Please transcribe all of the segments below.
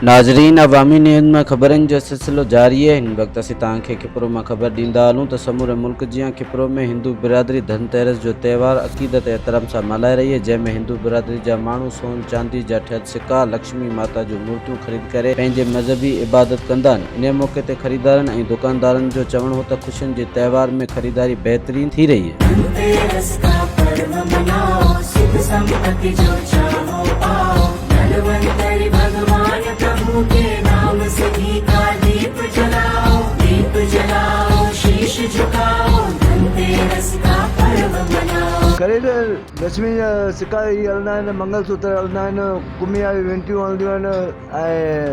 नाज़रीन, अवामी न्यूज़ में ख़बरनि जो सिलसिलो जारी है। हिन वक्त असीं तव्हांखे खिपरो में ख़बर ॾींदा हलूं त समूरे मुल्क जीअं खिपरो में हिंदू बिरादरी धनतेरस जो त्यौहार अक़ीदत एहतराम सां मल्हाए रही है, जंहिंमें हिंदू बिरादरी जा माण्हू सोन चांदी जा ठहियल सिक्का, लक्ष्मी माता जूं मूर्तियूं ख़रीद करे पंहिंजे मज़हबी इबादत कंदा आहिनि। इन मौक़े ते ख़रीदारनि ऐं दुकानदारनि जो चवणु हो त ख़ुशियुनि जे त्यौहार में ख़रीदारी बहितरीन थी रही है। धनतेरस का पर्व मनाओ, सुख संपत्ति जो चाहो पाओ, धनवंतरि भगवान प्रभु के नाम से घी का दीप जलाओ, शीश झुकाओ, धनतेरस का पर्व मनाओ। ख़रीद लक्ष्मी जा सिक्का ई हलंदा आहिनि, मंगलसूत्र हलंदा आहिनि, कुमी वारी वेंटियूं हलंदियूं आहिनि ऐं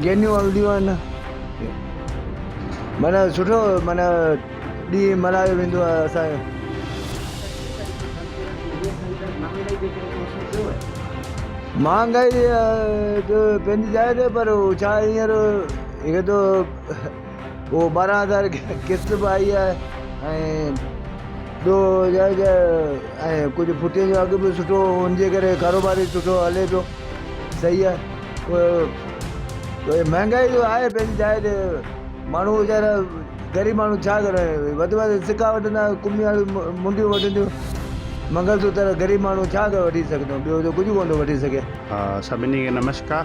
गेनियूं हलंदियूं आहिनि। माना सुठो माना ॾींहुं मल्हायो वेंदो आहे असांजो। महांगाई जो पंहिंजी जाइ ते, पर छा हींअर हिकु तो वो 12,000 किस्त बि आई आहे ऐं ॿियो ऐं कुझु फुटियुनि जो अघु बि सुठो हुनजे करे कारोबार बि सुठो हले पियो, सही आहे। महांगाई जो आहे पंहिंजी जाइ ते। माण्हू वीचारा ग़रीब माण्हू छा करे, वधि में वधि सिक्का वठंदा, कुमी वारियूं मुंडियूं वठंदियूं, मंगलसूत्र ग़रीब माण्हू छा वठी सघंदो, ॿियो त कुझु कोन थो वठी सघे। सभिनी खे नमस्कार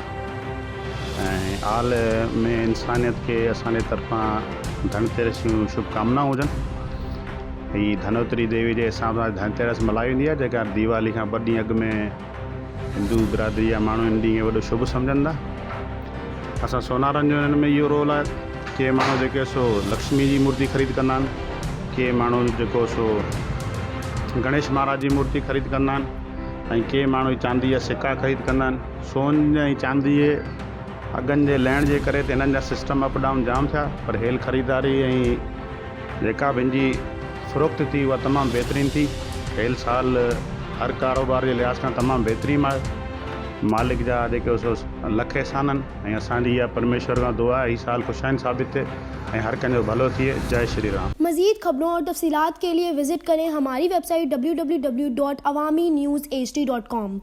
ऐं आल में इंसानियत खे असांजे तरफ़ां धनतेरस जूं शुभकामनाऊं हुजनि। हीअ धनवंतरी देवी जे हिसाब सां धनतेरस मल्हाई वेंदी आहे, जेका दीवाली खां ॿ ॾींहं अॻु में हिंदू बिरादरी जा माण्हू इन ॾींहं खे वॾो शुभ सम्झंदा। असां सोनारनि जो हिन में इहो रोल आहे, के माण्हू जेके सो लक्ष्मी जी मूर्ति ख़रीद कंदा आहिनि, के माण्हू जेको सो गणेश महाराज जी मूर्ति ख़रीद कंदा आहिनि ऐं के माण्हू चांदी जा सिक्का ख़रीद कंदा आहिनि। सोन ऐं चांदी जे अघनि जे लहण जे करे त हिननि जा सिस्टम अप डाउन जाम थिया, पर हेल ख़रीदारी ऐं जेका पंहिंजी फ़रोख़्त थी उहा तमामु बहितरीनु थी। हेल साल हर कारोबार जे लिहाज़ खां तमामु बहितरीनु आहे। मालिक जा जेके सो लख एहसान आहिनि ऐं असांजी इहा परमेश्वर खां दुआ आहे, हीअ साल ख़ुशाइन साबित थिए ऐं हर कंहिंजो भलो थिए। जय श्री राम। मज़ीद खबरों और तफसीलात के लिए विजिट करें हमारी वेबसाइट www.awamiNewsHD.com।